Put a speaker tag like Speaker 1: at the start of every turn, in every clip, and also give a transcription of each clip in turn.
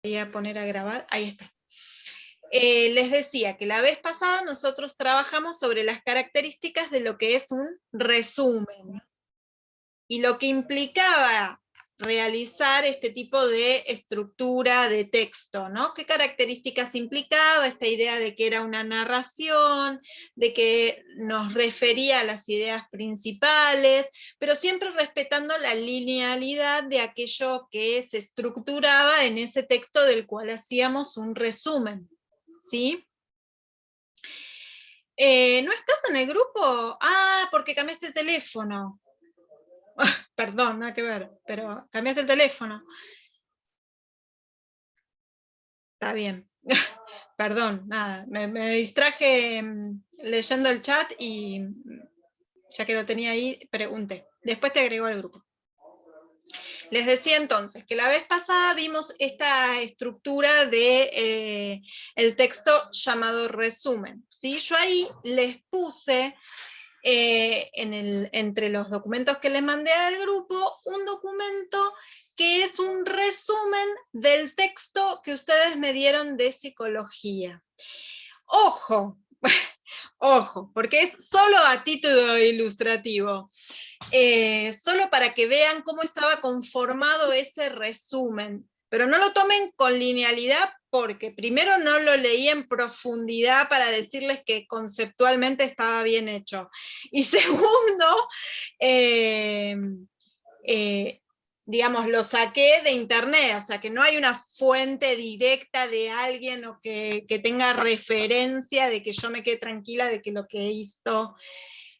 Speaker 1: voy a poner a grabar, ahí está. Les decía que la vez pasada nosotros trabajamos sobre las características de lo que es un resumen, y lo que implicaba realizar este tipo de estructura de texto, ¿no? ¿Qué características implicaba? Esta idea de que era una narración, de que nos refería a las ideas principales, pero siempre respetando la linealidad de aquello que se estructuraba en ese texto del cual hacíamos un resumen, ¿sí? ¿No estás en el grupo? Ah, porque cambiaste el teléfono. Perdón, nada que ver, pero cambiaste el teléfono. Está bien. Perdón, nada, me distraje leyendo el chat y ya que lo tenía ahí, pregunté. Después te agrego al grupo. Les decía entonces que la vez pasada vimos esta estructura de el texto llamado resumen, ¿sí? Yo ahí les puse entre los documentos que les mandé al grupo, un documento que es un resumen del texto que ustedes me dieron de psicología. Ojo, ojo, porque es solo a título ilustrativo, solo para que vean cómo estaba conformado ese resumen, pero no lo tomen con linealidad porque primero no lo leí en profundidad para decirles que conceptualmente estaba bien hecho, y segundo, digamos, lo saqué de internet, o sea que no hay una fuente directa de alguien o que tenga referencia de que yo me quede tranquila de que lo que hizo.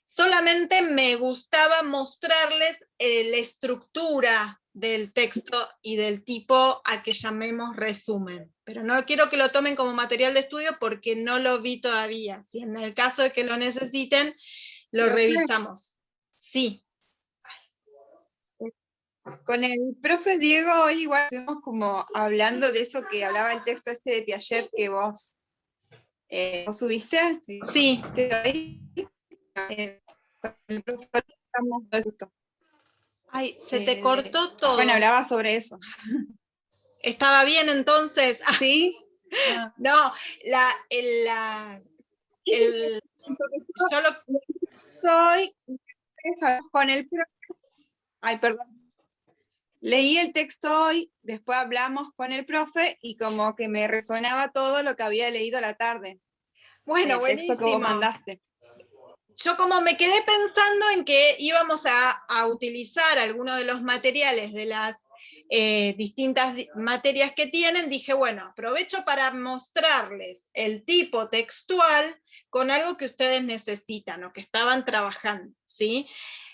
Speaker 1: Solamente me gustaba mostrarles la estructura del texto y del tipo al que llamemos resumen. Pero no quiero que lo tomen como material de estudio porque no lo vi todavía. Si en el caso de que lo necesiten, lo revisamos. Sí.
Speaker 2: Con el profe Diego hoy igual estuvimos como hablando de eso que hablaba el texto este de Piaget que vos subiste.
Speaker 1: Sí.
Speaker 2: Con el profe estamos justo.
Speaker 1: Ay, se te cortó todo.
Speaker 2: Bueno, hablaba sobre eso.
Speaker 1: ¿Estaba bien entonces?
Speaker 2: ¿Sí?
Speaker 1: No, yo lo...
Speaker 2: Estoy con el profe. Ay, perdón. Leí el texto hoy, después hablamos con el profe y como que me resonaba todo lo que había leído a la tarde.
Speaker 1: Bueno,
Speaker 2: el texto que vos mandaste.
Speaker 1: Yo como me quedé pensando en que íbamos a utilizar algunos de los materiales de las distintas materias que tienen, dije, bueno, aprovecho para mostrarles el tipo textual con algo que ustedes necesitan o que estaban trabajando, ¿sí?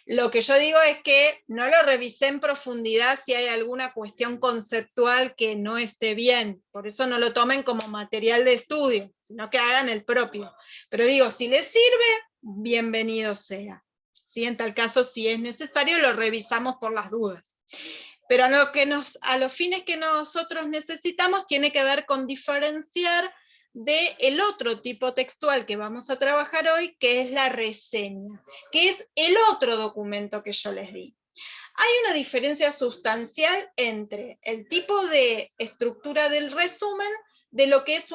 Speaker 1: Lo que yo digo es que no lo revisé en profundidad si hay alguna cuestión conceptual que no esté bien, por eso no lo tomen como material de estudio, sino que hagan el propio. Pero digo, si les sirve, bienvenido sea. ¿Sí? En tal caso, si es necesario, lo revisamos por las dudas. Pero a los fines que nosotros necesitamos tiene que ver con diferenciar del otro tipo textual que vamos a trabajar hoy, que es la reseña, que es el otro documento que yo les di. Hay una diferencia sustancial entre el tipo de estructura del resumen de lo que es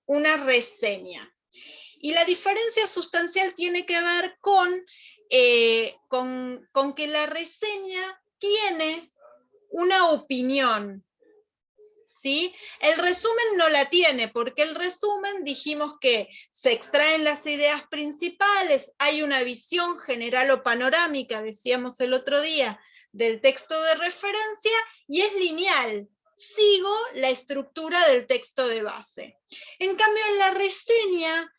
Speaker 1: una reseña. Y la diferencia sustancial tiene que ver con que la reseña tiene una opinión, ¿sí? El resumen no la tiene, porque el resumen dijimos que se extraen las ideas principales, hay una visión general o panorámica, decíamos el otro día, del texto de referencia, y es lineal. Sigo la estructura del texto de base. En cambio, en la reseña,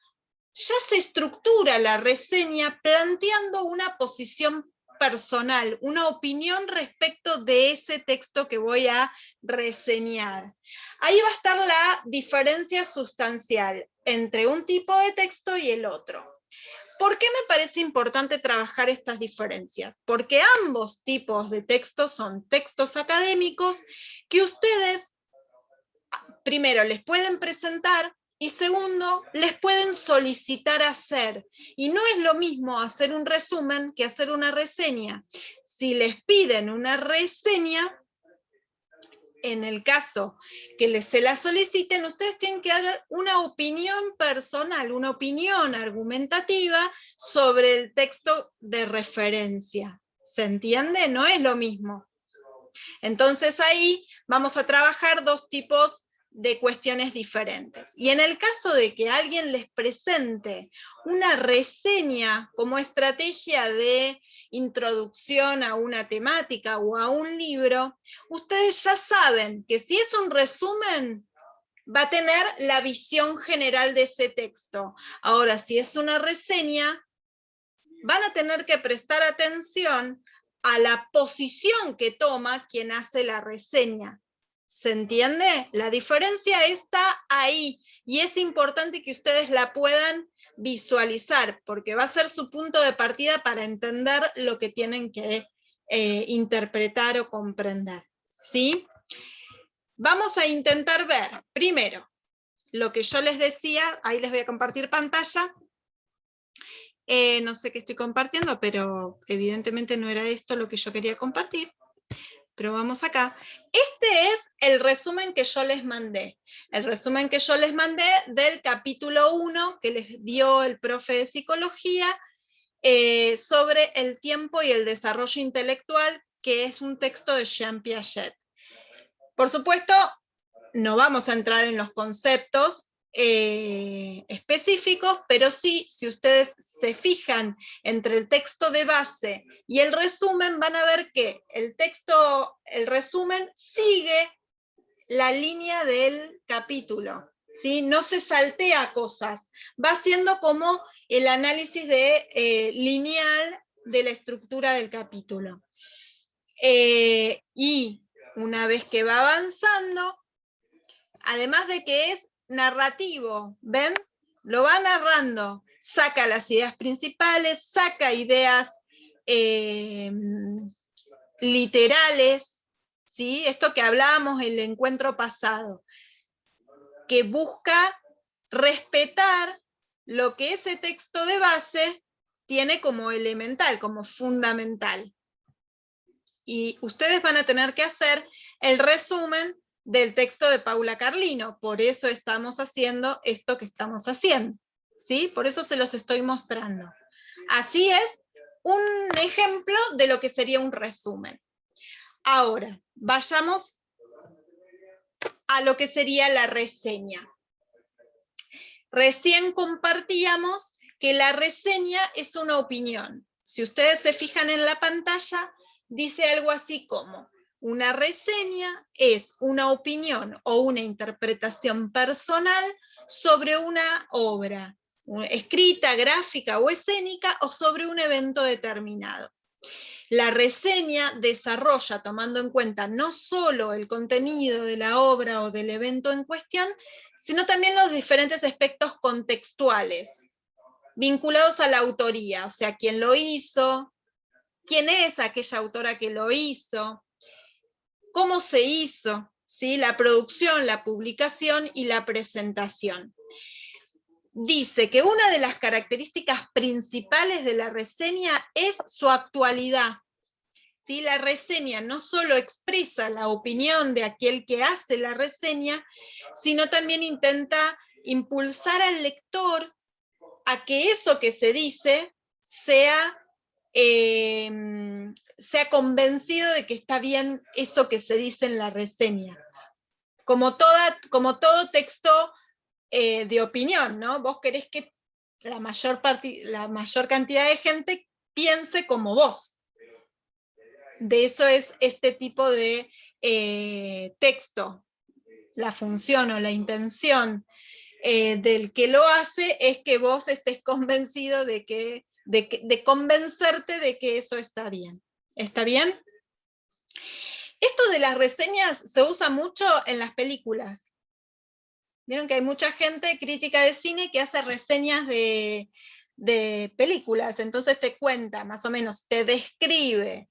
Speaker 1: ya se estructura la reseña planteando una posición personal, una opinión respecto de ese texto que voy a reseñar. Ahí va a estar la diferencia sustancial entre un tipo de texto y el otro. ¿Por qué me parece importante trabajar estas diferencias? Porque ambos tipos de textos son textos académicos que ustedes, primero, les pueden presentar y segundo, les pueden solicitar hacer. Y no es lo mismo hacer un resumen que hacer una reseña. Si les piden una reseña, en el caso que se la soliciten, ustedes tienen que dar una opinión personal, una opinión argumentativa sobre el texto de referencia. ¿Se entiende? No es lo mismo. Entonces ahí vamos a trabajar dos tipos de cuestiones diferentes. Y en el caso de que alguien les presente una reseña como estrategia de introducción a una temática o a un libro, ustedes ya saben que si es un resumen, va a tener la visión general de ese texto. Ahora, si es una reseña, van a tener que prestar atención a la posición que toma quien hace la reseña. ¿Se entiende? La diferencia está ahí y es importante que ustedes la puedan visualizar porque va a ser su punto de partida para entender lo que tienen que interpretar o comprender. ¿Sí? Vamos a intentar ver, primero, lo que yo les decía, ahí les voy a compartir pantalla. No sé qué estoy compartiendo, pero evidentemente no era esto lo que yo quería compartir. Pero vamos acá. Este es el resumen que yo les mandé. El resumen que yo les mandé del capítulo 1 que les dio el profe de psicología sobre el tiempo y el desarrollo intelectual, que es un texto de Jean Piaget. Por supuesto, no vamos a entrar en los conceptos específicos, pero sí, si ustedes se fijan entre el texto de base y el resumen, van a ver que el resumen sigue la línea del capítulo, ¿sí? No se saltea cosas, va siendo como el análisis lineal de la estructura del capítulo. Y una vez que va avanzando, además de que es narrativo, ¿ven? Lo va narrando, saca las ideas principales, saca ideas literales, ¿sí? Esto que hablábamos en el encuentro pasado, que busca respetar lo que ese texto de base tiene como elemental, como fundamental. Y ustedes van a tener que hacer el resumen del texto de Paula Carlino, por eso estamos haciendo esto que estamos haciendo, ¿sí? Por eso se los estoy mostrando. Así es un ejemplo de lo que sería un resumen. Ahora, vayamos a lo que sería la reseña. Recién compartíamos que la reseña es una opinión. Si ustedes se fijan en la pantalla, dice algo así como: una reseña es una opinión o una interpretación personal sobre una obra, escrita, gráfica o escénica, o sobre un evento determinado. La reseña desarrolla, tomando en cuenta no solo el contenido de la obra o del evento en cuestión, sino también los diferentes aspectos contextuales vinculados a la autoría, o sea, quién lo hizo, quién es aquella autora que lo hizo, cómo se hizo, ¿sí? La producción, la publicación y la presentación. Dice que una de las características principales de la reseña es su actualidad. ¿Sí? La reseña no solo expresa la opinión de aquel que hace la reseña, sino también intenta impulsar al lector a que eso que se dice sea convencido de que está bien eso que se dice en la reseña. Como todo texto de opinión, ¿no? Vos querés que la mayor cantidad de gente piense como vos. De eso es este tipo de texto. La función o la intención del que lo hace es que vos estés convencido de convencerte de que eso está bien. ¿Está bien? Esto de las reseñas se usa mucho en las películas. Vieron que hay mucha gente crítica de cine que hace reseñas de películas, entonces te cuenta, más o menos, te describe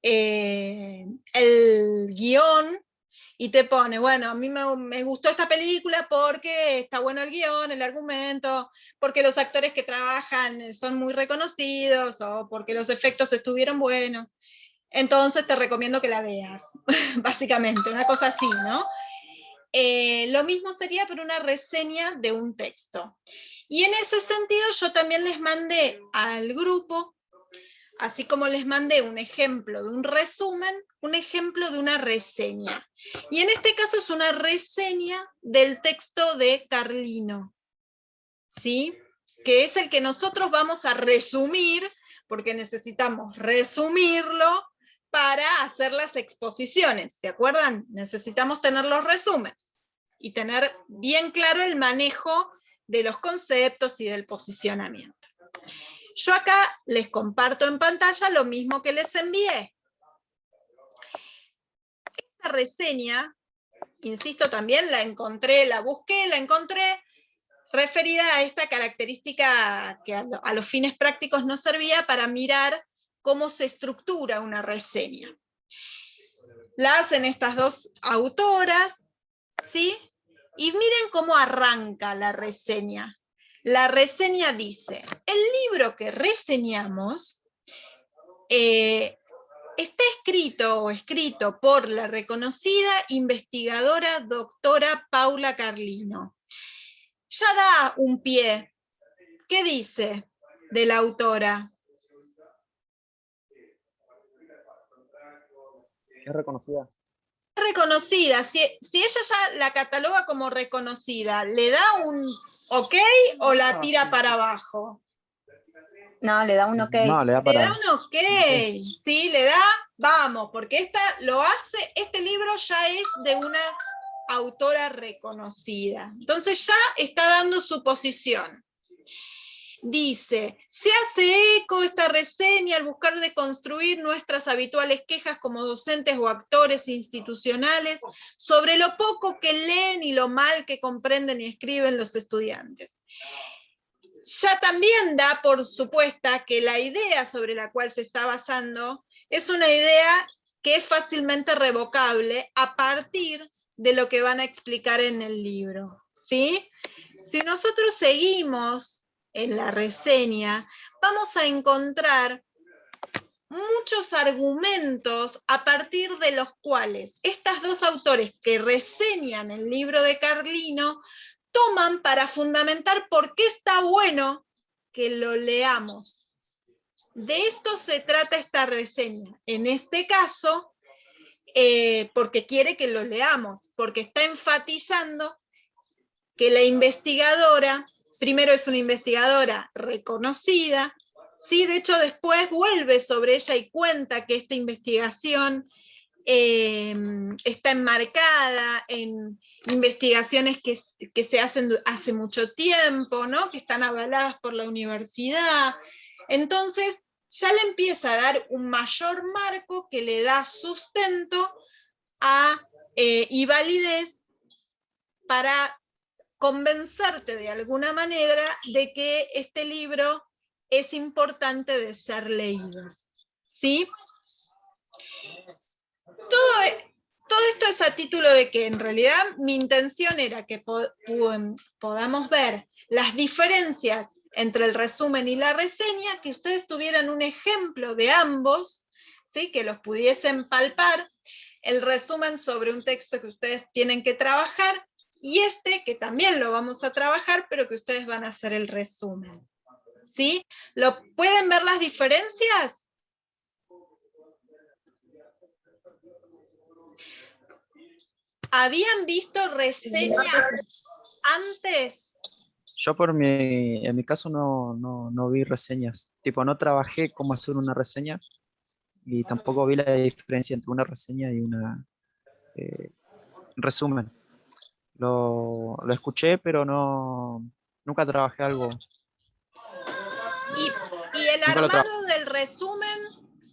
Speaker 1: el guión y te pone, bueno, a mí me gustó esta película porque está bueno el guión, el argumento, porque los actores que trabajan son muy reconocidos, o porque los efectos estuvieron buenos. entonces te recomiendo que la veas, básicamente, una cosa así, ¿no? Lo mismo sería por una reseña de un texto. Y en ese sentido yo también les mandé al grupo, así como les mandé un ejemplo de un resumen, un ejemplo de una reseña. Y en este caso es una reseña del texto de Carlino, ¿sí? Que es el que nosotros vamos a resumir, porque necesitamos resumirlo para hacer las exposiciones, ¿se acuerdan? Necesitamos tener los resúmenes y tener bien claro el manejo de los conceptos y del posicionamiento. Yo acá les comparto en pantalla lo mismo que les envié. Esta reseña, insisto también, la encontré, la busqué, la encontré, referida a esta característica que a los fines prácticos nos servía para mirar cómo se estructura una reseña. La hacen estas dos autoras, ¿sí? Y miren cómo arranca la reseña. La reseña dice, el libro que reseñamos está escrito por la reconocida investigadora doctora Paula Carlino. Ya da un pie. ¿Qué dice de la autora?
Speaker 3: Es reconocida.
Speaker 1: Reconocida, si ella ya la cataloga como reconocida, ¿le da un ok o la tira para abajo?
Speaker 4: No, le da un ok.
Speaker 3: No, le da
Speaker 1: Le
Speaker 3: para...
Speaker 1: da un ok, sí, le da, vamos, porque esta lo hace, este libro ya es de una autora reconocida. Entonces ya está dando su posición. Dice, se hace eco esta reseña al buscar deconstruir nuestras habituales quejas como docentes o actores institucionales sobre lo poco que leen y lo mal que comprenden y escriben los estudiantes. Ya también da por supuesta que la idea sobre la cual se está basando es una idea que es fácilmente revocable a partir de lo que van a explicar en el libro, ¿sí? Si nosotros seguimos en la reseña, vamos a encontrar muchos argumentos a partir de los cuales estas dos autores que reseñan el libro de Carlino toman para fundamentar por qué está bueno que lo leamos. De esto se trata esta reseña. En este caso, porque quiere que lo leamos, porque está enfatizando que la investigadora, primero es una investigadora reconocida, ¿sí? De hecho después vuelve sobre ella y cuenta que esta investigación está enmarcada en investigaciones que se hacen hace mucho tiempo, ¿no? Que están avaladas por la universidad. Entonces ya le empieza a dar un mayor marco que le da sustento y validez para convencerte de alguna manera de que este libro es importante de ser leído, ¿sí? Todo esto es a título de que en realidad mi intención era que podamos ver las diferencias entre el resumen y la reseña, que ustedes tuvieran un ejemplo de ambos, ¿sí? Que los pudiesen palpar, el resumen sobre un texto que ustedes tienen que trabajar, y este, que también lo vamos a trabajar, pero que ustedes van a hacer el resumen, ¿sí? ¿Pueden ver las diferencias? ¿Habían visto reseñas antes?
Speaker 3: Yo en mi caso no vi reseñas. Tipo, no trabajé cómo hacer una reseña y tampoco vi la diferencia entre una reseña y un resumen. Lo escuché, pero nunca trabajé algo.
Speaker 1: ¿Y el armado del resumen?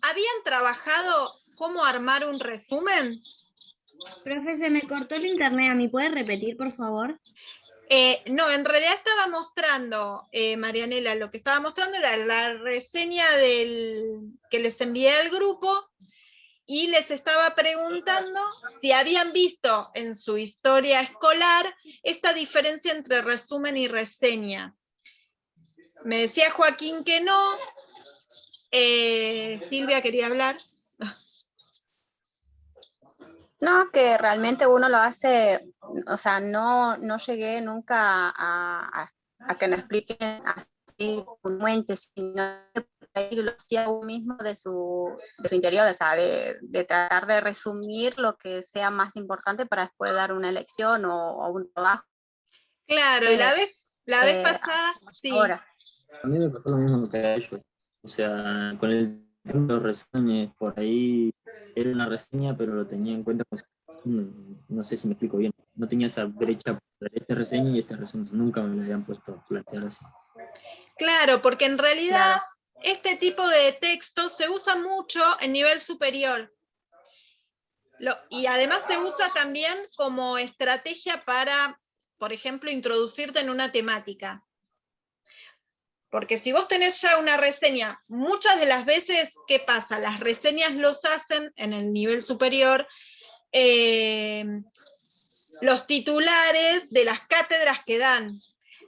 Speaker 1: ¿Habían trabajado cómo armar un resumen?
Speaker 5: Profe, se me cortó el internet. ¿Me puede repetir, por favor?
Speaker 1: No, en realidad estaba mostrando, Marianela, lo que estaba mostrando era la reseña que les envié al grupo, y les estaba preguntando si habían visto en su historia escolar esta diferencia entre resumen y reseña. Me decía Joaquín que no. Silvia quería hablar.
Speaker 4: No, que realmente uno lo hace, o sea, no llegué nunca a que me expliquen así puntualmente, sino que por ahí lo hacía uno mismo de su interior, o sea, de tratar de resumir lo que sea más importante para después dar una lección o un trabajo.
Speaker 1: Claro, y la vez pasada, sí.
Speaker 4: Ahora.
Speaker 6: A mí me pasó lo mismo que a ellos. O sea, con el tema de los resúmenes, por ahí era una reseña, pero lo tenía en cuenta como si fuera un resumen. No sé si me explico bien. No tenía esa brecha entre esta reseña y este resumen. Nunca me lo habían puesto a plantear así.
Speaker 1: Claro, porque en realidad
Speaker 4: Claro.
Speaker 1: este tipo de texto se usa mucho en nivel superior. Y además se usa también como estrategia para, por ejemplo, introducirte en una temática. Porque si vos tenés ya una reseña, muchas de las veces, ¿qué pasa? Las reseñas los hacen en el nivel superior los titulares de las cátedras que dan.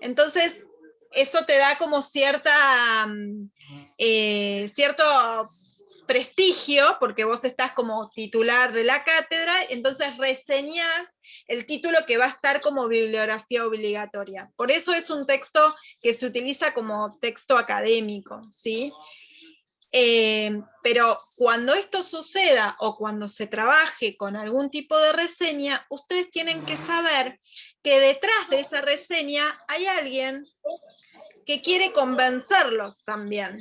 Speaker 1: Entonces, eso te da como cierto prestigio, porque vos estás como titular de la cátedra, entonces reseñás el título que va a estar como bibliografía obligatoria. Por eso es un texto que se utiliza como texto académico, ¿sí? Pero cuando esto suceda o cuando se trabaje con algún tipo de reseña, ustedes tienen que saber que detrás de esa reseña hay alguien que quiere convencerlos también.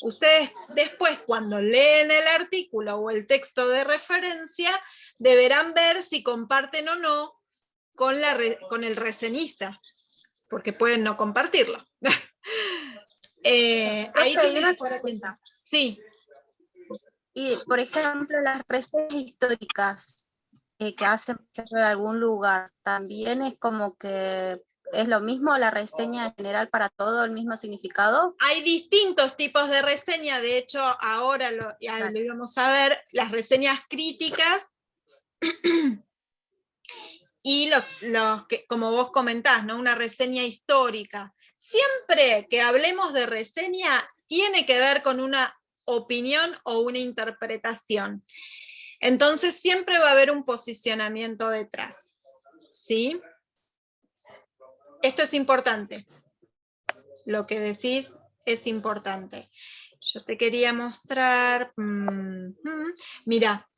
Speaker 1: Ustedes después, cuando leen el artículo o el texto de referencia, deberán ver si comparten o no con el reseñista, porque pueden no compartirlo. Ahí
Speaker 4: Profe,
Speaker 1: tienen
Speaker 4: una
Speaker 1: que estar
Speaker 4: consulta.
Speaker 1: atentos. Sí.
Speaker 4: Y, por ejemplo, las reseñas históricas que hacen por ejemplo, en algún lugar, también es como que es lo mismo la reseña en general para todo, el mismo significado.
Speaker 1: Hay distintos tipos de reseña, de hecho ahora lo íbamos a ver, las reseñas críticas y los que, como vos comentás, ¿no? Una reseña histórica. Siempre que hablemos de reseña, tiene que ver con una opinión o una interpretación. Entonces siempre va a haber un posicionamiento detrás, ¿sí? Esto es importante. Lo que decís es importante. Yo te quería mostrar, mira,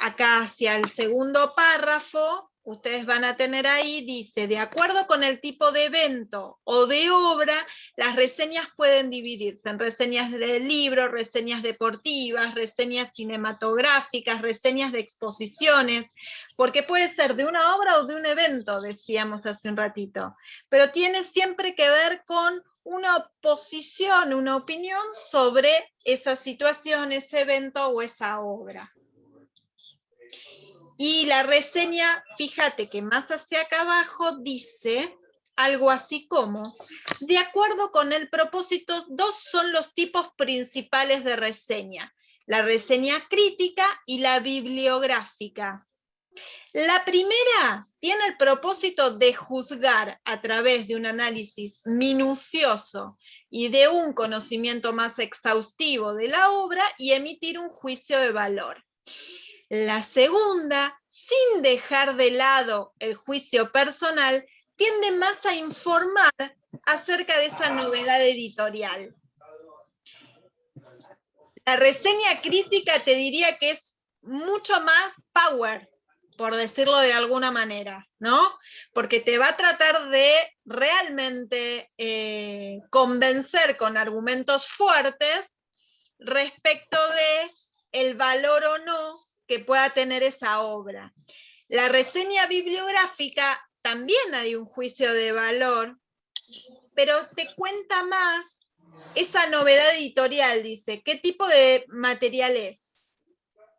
Speaker 1: acá hacia el segundo párrafo, ustedes van a tener ahí, dice, de acuerdo con el tipo de evento o de obra, las reseñas pueden dividirse en reseñas de libro, reseñas deportivas, reseñas cinematográficas, reseñas de exposiciones, porque puede ser de una obra o de un evento, decíamos hace un ratito, pero tiene siempre que ver con una posición, una opinión sobre esa situación, ese evento o esa obra. Y la reseña, fíjate que más hacia acá abajo dice algo así como, de acuerdo con el propósito, dos son los tipos principales de reseña, la reseña crítica y la bibliográfica. La primera tiene el propósito de juzgar a través de un análisis minucioso y de un conocimiento más exhaustivo de la obra y emitir un juicio de valor. La segunda, sin dejar de lado el juicio personal, tiende más a informar acerca de esa novedad editorial. La reseña crítica te diría que es mucho más power, por decirlo de alguna manera, ¿no? Porque te va a tratar de realmente convencer con argumentos fuertes respecto de el valor o no que pueda tener esa obra. La reseña bibliográfica también hay un juicio de valor, pero te cuenta más esa novedad editorial, dice, qué tipo de material es,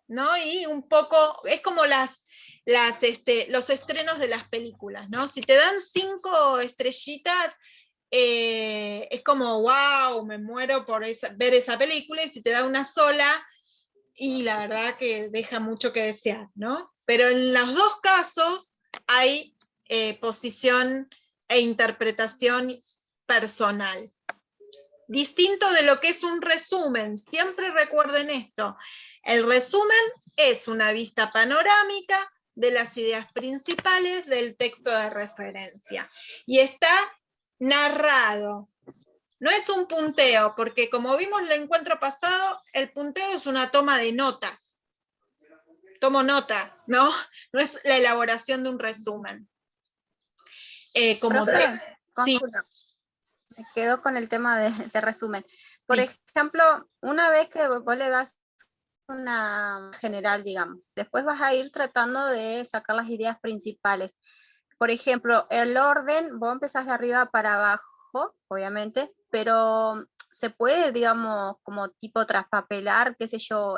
Speaker 1: ¿no? Y un poco, es como los estrenos de las películas, ¿no? Si te dan 5 estrellitas, es como, wow, me muero por ver esa película, y si te da una sola, y la verdad que deja mucho que desear, ¿no? Pero en los dos casos hay posición e interpretación personal. Distinto de lo que es un resumen, siempre recuerden esto, El resumen es una vista panorámica de las ideas principales del texto de referencia. Y está narrado. No es un punteo, porque como vimos en el encuentro pasado, el punteo es una toma de notas. Tomo nota, ¿no? No es la elaboración de un resumen.
Speaker 4: Profe,
Speaker 1: sí.
Speaker 4: consulta. Me quedo con el tema de resumen. Por
Speaker 1: Sí.
Speaker 4: ejemplo, una vez que vos le das una general, digamos, después vas a ir tratando de sacar las ideas principales. Por ejemplo, el orden, vos empezás de arriba para abajo, obviamente, pero se puede, digamos, como tipo traspapelar, qué sé yo,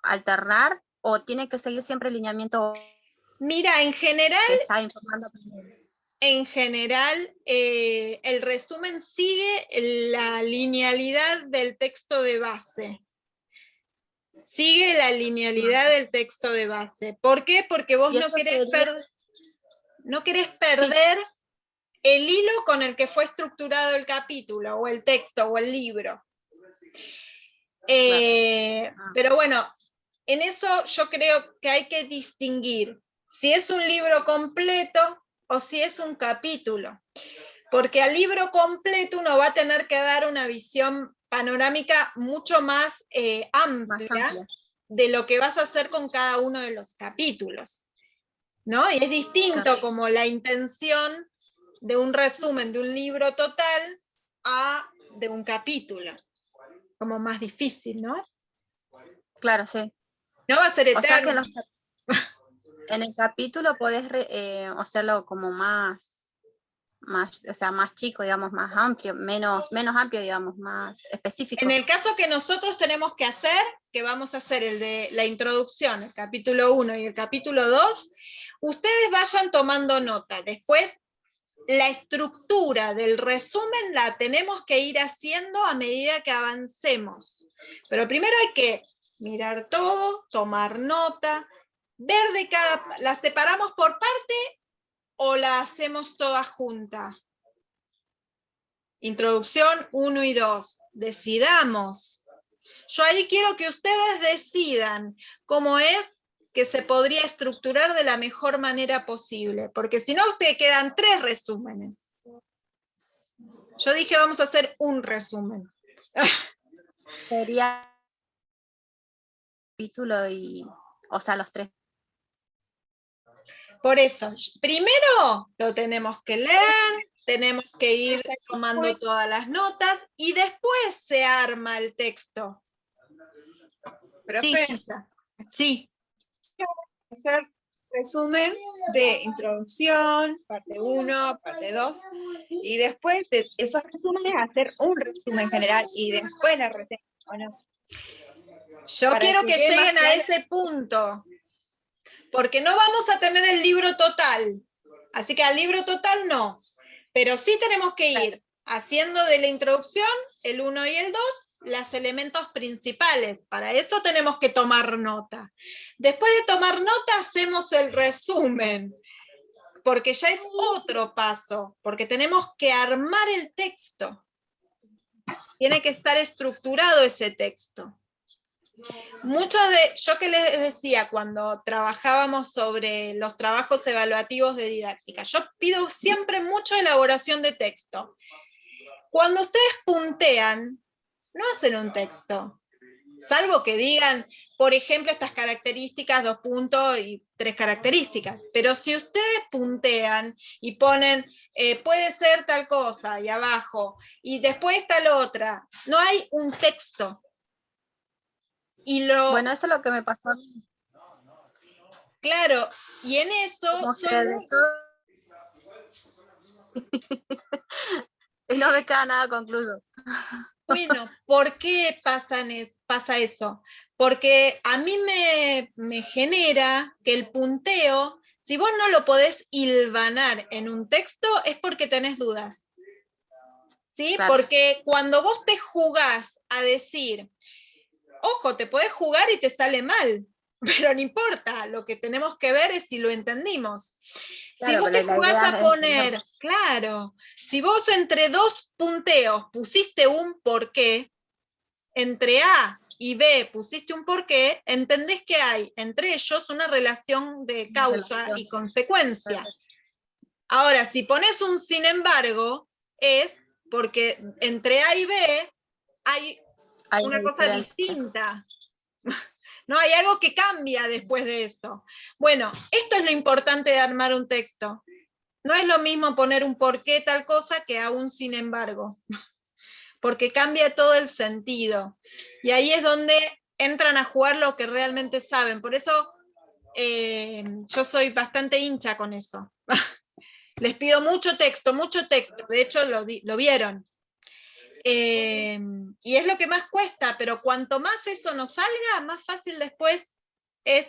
Speaker 4: alternar, o tiene que seguir siempre el lineamiento
Speaker 1: Mira, en general,
Speaker 4: que está informando primero.
Speaker 1: El resumen sigue la linealidad del texto de base. Sigue la linealidad del texto de base. ¿Por qué? Porque vos no querés perder el hilo con el que fue estructurado el capítulo, o el texto, o el libro. Pero bueno, en eso yo creo que hay que distinguir si es un libro completo o si es un capítulo. Porque al libro completo uno va a tener que dar una visión panorámica mucho más amplia de lo que vas a hacer con cada uno de los capítulos, ¿no? Y es distinto como la intención de un resumen de un libro total a de un capítulo. Como más difícil, ¿no?
Speaker 4: Claro, sí.
Speaker 1: No va a ser eterno.
Speaker 4: O sea que en el capítulo podés hacerlo como más, o sea, más chico, digamos, más amplio, menos amplio, digamos, más específico.
Speaker 1: En el caso que nosotros tenemos que hacer, que vamos a hacer el de la introducción, el capítulo 1 y el capítulo 2, ustedes vayan tomando nota. Después, la estructura del resumen la tenemos que ir haciendo a medida que avancemos. Pero primero hay que mirar todo, tomar nota, ver de cada... ¿La separamos por parte o la hacemos todas juntas? Introducción 1 y 2. Decidamos. Yo ahí quiero que ustedes decidan cómo es que se podría estructurar de la mejor manera posible, porque si no te quedan 3 resúmenes. Yo dije vamos a hacer un resumen.
Speaker 4: Sería capítulo y, o sea, los 3.
Speaker 1: Por eso, primero lo tenemos que leer, tenemos que ir tomando todas las notas y después se arma el texto.
Speaker 2: Profe,
Speaker 1: sí.
Speaker 2: Hacer resumen de introducción, parte 1, parte 2, y después de esos resúmenes hacer un resumen general y después la reseña, ¿o no?
Speaker 1: Yo quiero que lleguen a ese punto, porque no vamos a tener el libro total, así que al libro total no, pero sí tenemos que ir haciendo de la introducción, el 1 y el 2, los elementos principales. Para eso tenemos que tomar nota. Después de tomar nota hacemos el resumen, porque ya es otro paso, porque tenemos que armar el texto. Tiene que estar estructurado ese texto. Yo que les decía cuando trabajábamos sobre los trabajos evaluativos de didáctica, yo pido siempre mucha elaboración de texto. Cuando ustedes puntean, no hacen un texto, salvo que digan, por ejemplo, estas características, 2 puntos y 3 características, pero si ustedes puntean y ponen, puede ser tal cosa, y abajo, y después tal otra, no hay un texto.
Speaker 4: Bueno, eso es lo que me pasó a mí.
Speaker 1: Claro, y en eso...
Speaker 4: Y no me queda nada concluso.
Speaker 1: Bueno, ¿por qué pasa eso? Porque a mí me genera que el punteo, si vos no lo podés hilvanar en un texto, es porque tenés dudas. ¿Sí? Claro. Porque cuando vos te jugás a decir, ojo, te podés jugar y te sale mal, pero no importa, lo que tenemos que ver es si lo entendimos. Claro, si vos te jugás a poner, claro, si vos entre 2 punteos pusiste un por qué, entre A y B pusiste un porqué, entendés que hay entre ellos una relación de causa y consecuencia. Ahora, si pones un sin embargo, es porque entre A y B hay una cosa distinta. No, hay algo que cambia después de eso. Bueno, esto es lo importante de armar un texto. No es lo mismo poner un por qué tal cosa que a un sin embargo, porque cambia todo el sentido. Y ahí es donde entran a jugar lo que realmente saben. Por eso yo soy bastante hincha con eso. Les pido mucho texto, de hecho lo vieron. Y es lo que más cuesta, pero cuanto más eso nos salga, más fácil después es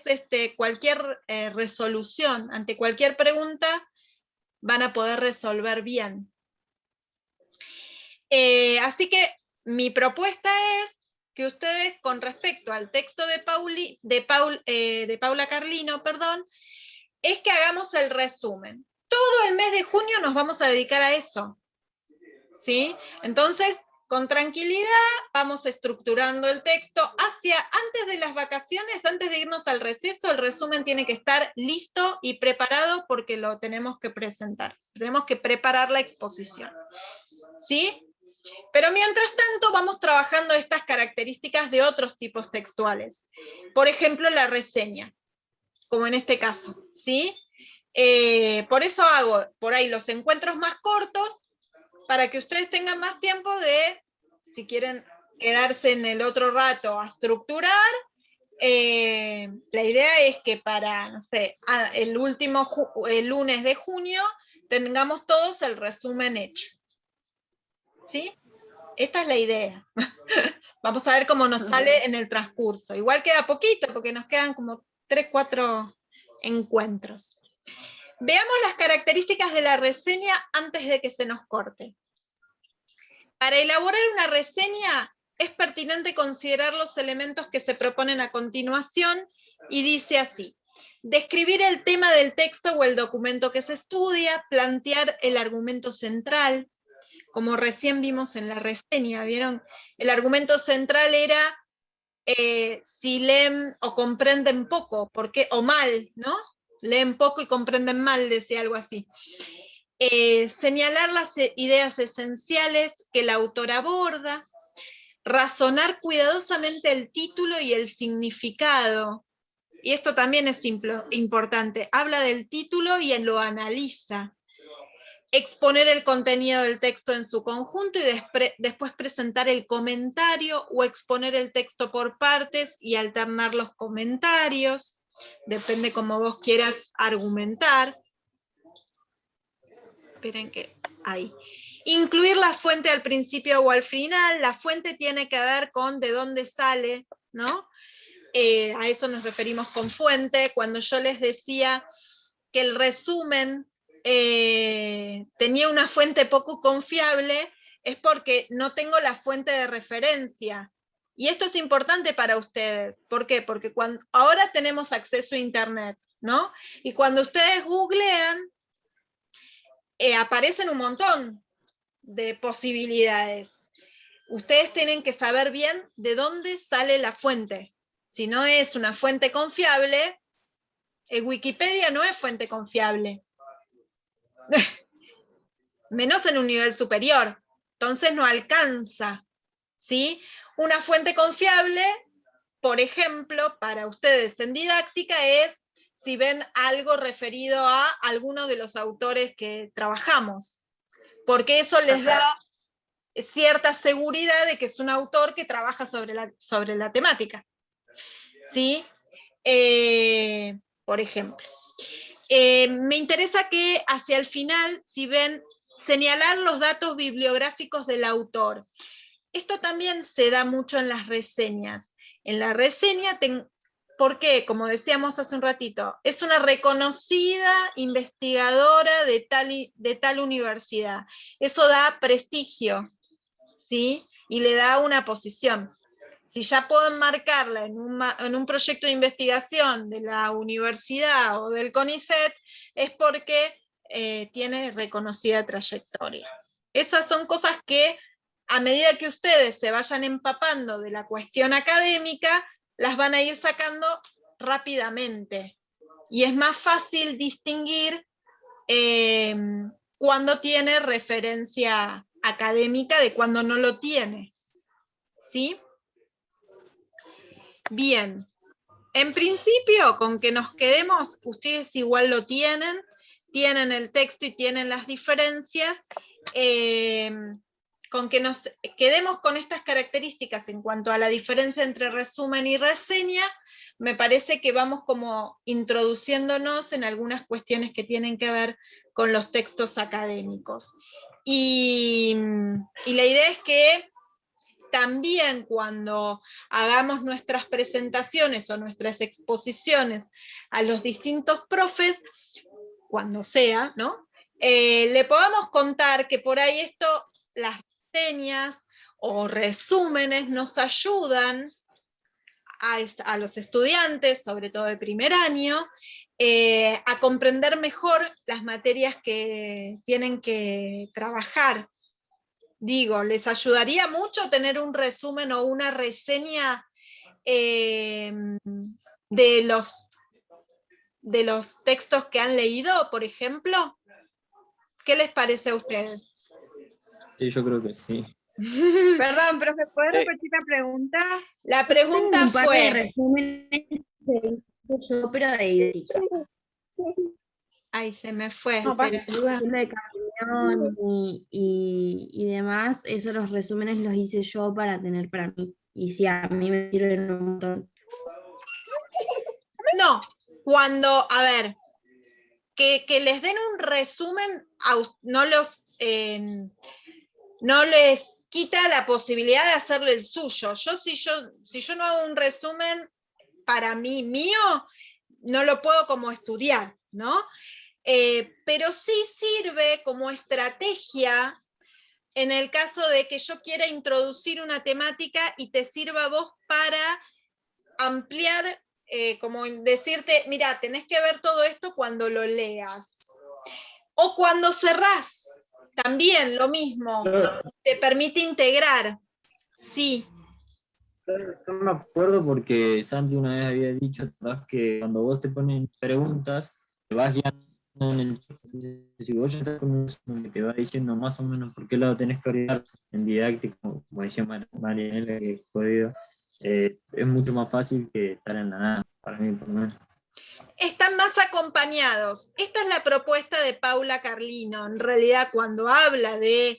Speaker 1: cualquier resolución. Ante cualquier pregunta van a poder resolver bien. Así que mi propuesta es que ustedes, con respecto al texto de Paula Carlino, es que hagamos el resumen. Todo el mes de junio nos vamos a dedicar a eso, ¿sí? Entonces, con tranquilidad vamos estructurando el texto. Antes de las vacaciones, antes de irnos al receso, el resumen tiene que estar listo y preparado porque lo tenemos que presentar. Tenemos que preparar la exposición, ¿sí? Pero mientras tanto vamos trabajando estas características de otros tipos textuales. Por ejemplo, la reseña, como en este caso, ¿sí? Por eso hago por ahí los encuentros más cortos, para que ustedes tengan más tiempo de, si quieren quedarse en el otro rato a estructurar, la idea es que para, no sé, el lunes de junio, tengamos todos el resumen hecho. ¿Sí? Esta es la idea. Vamos a ver cómo nos sale en el transcurso. Igual queda poquito, porque nos quedan como 3, 4 encuentros. Veamos las características de la reseña antes de que se nos corte. Para elaborar una reseña es pertinente considerar los elementos que se proponen a continuación y dice así: describir el tema del texto o el documento que se estudia, plantear el argumento central, como recién vimos en la reseña, ¿vieron? El argumento central era si leen o comprenden poco, o mal, ¿no? Leen poco y comprenden mal, decía algo así. Señalar las ideas esenciales que el autor aborda, razonar cuidadosamente el título y el significado. Y esto también es importante. Habla del título y lo analiza. Exponer el contenido del texto en su conjunto y después presentar el comentario, o exponer el texto por partes y alternar los comentarios. Depende cómo vos quieras argumentar. Esperen que ahí. Incluir la fuente al principio o al final. La fuente tiene que ver con de dónde sale, ¿no? A eso nos referimos con fuente. Cuando yo les decía que el resumen tenía una fuente poco confiable, es porque no tengo la fuente de referencia. Y esto es importante para ustedes. ¿Por qué? Porque ahora tenemos acceso a Internet, ¿no? Y cuando ustedes googlean, aparecen un montón de posibilidades. Ustedes tienen que saber bien de dónde sale la fuente. Si no es una fuente confiable, Wikipedia no es fuente confiable. Menos en un nivel superior. Entonces no alcanza, ¿sí? Una fuente confiable, por ejemplo, para ustedes en didáctica, es si ven algo referido a alguno de los autores que trabajamos, porque eso les da cierta seguridad de que es un autor que trabaja sobre la temática, ¿sí? Por ejemplo. Me interesa que hacia el final, si ven, señalar los datos bibliográficos del autor. Esto también se da mucho en las reseñas. En la reseña, ¿por qué? Como decíamos hace un ratito, es una reconocida investigadora de tal universidad. Eso da prestigio, ¿sí? Y le da una posición. Si ya puedo enmarcarla en un proyecto de investigación de la universidad o del CONICET, es porque tiene reconocida trayectoria. Esas son cosas que a medida que ustedes se vayan empapando de la cuestión académica, las van a ir sacando rápidamente. Y es más fácil distinguir cuando tiene referencia académica de cuando no lo tiene. ¿Sí? Bien. En principio, con que nos quedemos, ustedes igual lo tienen el texto y tienen las diferencias, con que nos quedemos con estas características en cuanto a la diferencia entre resumen y reseña, me parece que vamos como introduciéndonos en algunas cuestiones que tienen que ver con los textos académicos. Y la idea es que también cuando hagamos nuestras presentaciones o nuestras exposiciones a los distintos profes, cuando sea, ¿no? Le podamos contar que por ahí las reseñas o resúmenes nos ayudan a los estudiantes, sobre todo de primer año, a comprender mejor las materias que tienen que trabajar. Digo, ¿les ayudaría mucho tener un resumen o una reseña de los textos que han leído, por ejemplo? ¿Qué les parece a ustedes?
Speaker 6: Sí, yo creo que sí.
Speaker 2: Perdón, profe, ¿puedes repetir la pregunta?
Speaker 1: La pregunta
Speaker 5: Un par de
Speaker 1: fue...
Speaker 5: resúmenes que hice yo, pero de idéntica.
Speaker 1: Ay, se me fue.
Speaker 2: No,
Speaker 1: pero-
Speaker 5: De Caprión y demás, esos los resúmenes los hice yo para tener para mí. Y sí, a mí me sirven un montón.
Speaker 1: No, cuando, a ver, que les den un resumen, no les quita la posibilidad de hacerle el suyo. Si yo no hago un resumen para mí mío, no lo puedo como estudiar, ¿no? Pero sí sirve como estrategia en el caso de que yo quiera introducir una temática y te sirva a vos para ampliar, como decirte, mira, tenés que ver todo esto cuando lo leas. O cuando cerrás, también lo mismo, te permite integrar. Sí.
Speaker 6: Yo me acuerdo porque Santi una vez había dicho que cuando vos te ponen preguntas, te vas guiando en el si vos ya estás con un resumen que te va diciendo más o menos por qué lado tenés que orientar en didáctico, como decía Marianela, que es jodido, es mucho más fácil que estar en la nada, para mí por lo menos.
Speaker 1: Están más acompañados. Esta es la propuesta de Paula Carlino. En realidad, cuando habla de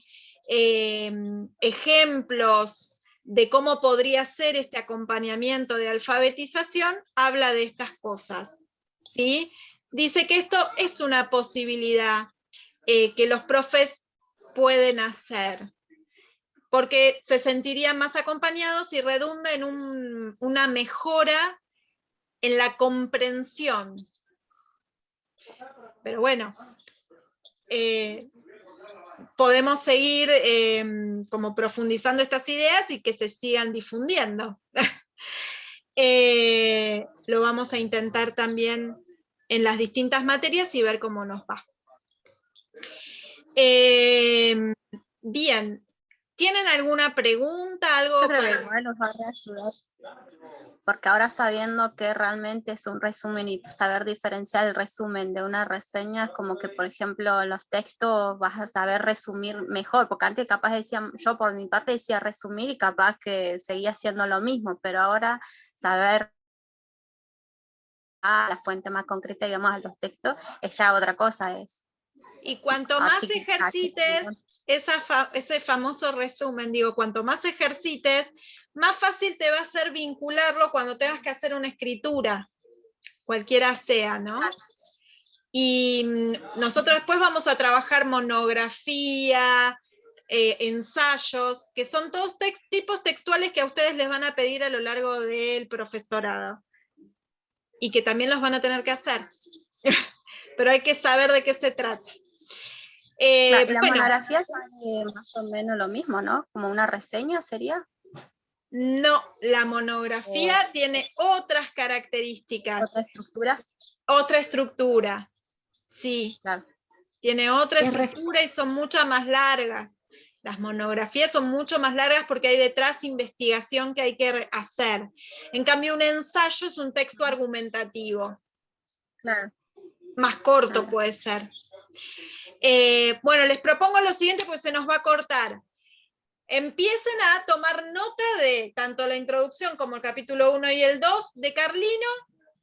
Speaker 1: ejemplos de cómo podría ser este acompañamiento de alfabetización, habla de estas cosas, ¿sí? Dice que esto es una posibilidad que los profes pueden hacer, porque se sentirían más acompañados y redunda en una mejora en la comprensión. Pero bueno, podemos seguir como profundizando estas ideas y que se sigan difundiendo. Lo vamos a intentar también en las distintas materias y ver cómo nos va. Bien, ¿tienen alguna pregunta? Algo
Speaker 4: Yo creo
Speaker 1: para...
Speaker 4: que igual nos va a ayudar. Porque ahora sabiendo que realmente es un resumen y saber diferenciar el resumen de una reseña, es como que, por ejemplo, en los textos vas a saber resumir mejor, porque antes capaz decía, yo por mi parte decía resumir y capaz que seguía haciendo lo mismo, pero ahora saber la fuente más concreta, digamos, de los textos, es ya otra cosa.
Speaker 1: Y cuanto más ejercites ese famoso resumen, digo, cuanto más ejercites, más fácil te va a ser vincularlo cuando tengas que hacer una escritura, cualquiera sea, ¿no? Y nosotros después vamos a trabajar monografía, ensayos, que son todos tipos textuales que a ustedes les van a pedir a lo largo del profesorado. Y que también los van a tener que hacer. Pero hay que saber de qué se trata.
Speaker 4: La monografía es más o menos lo mismo, ¿no? Como una reseña sería.
Speaker 1: No, la monografía tiene otras características.
Speaker 4: ¿Otras estructuras?
Speaker 1: Otra estructura, sí.
Speaker 4: Claro.
Speaker 1: Tiene otra estructura y son muchas más largas. Las monografías son mucho más largas porque hay detrás investigación que hay que hacer. En cambio, un ensayo es un texto argumentativo.
Speaker 4: Claro.
Speaker 1: Más corto
Speaker 4: Claro.
Speaker 1: puede ser. Bueno, les propongo lo siguiente porque se nos va a cortar. Empiecen a tomar nota de tanto la introducción como el capítulo 1 y el 2 de Carlino,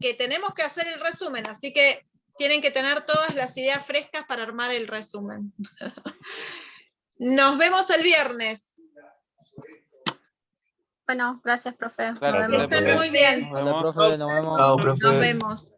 Speaker 1: que tenemos que hacer el resumen, así que tienen que tener todas las ideas frescas para armar el resumen. Nos vemos el viernes.
Speaker 4: Bueno, gracias, profe.
Speaker 7: Claro,
Speaker 4: Nos
Speaker 1: Que
Speaker 4: vemos.
Speaker 1: estén muy bien.
Speaker 7: Nos vemos.
Speaker 8: Hola, profe, nos vemos.
Speaker 9: Chao, profe.
Speaker 1: Nos vemos.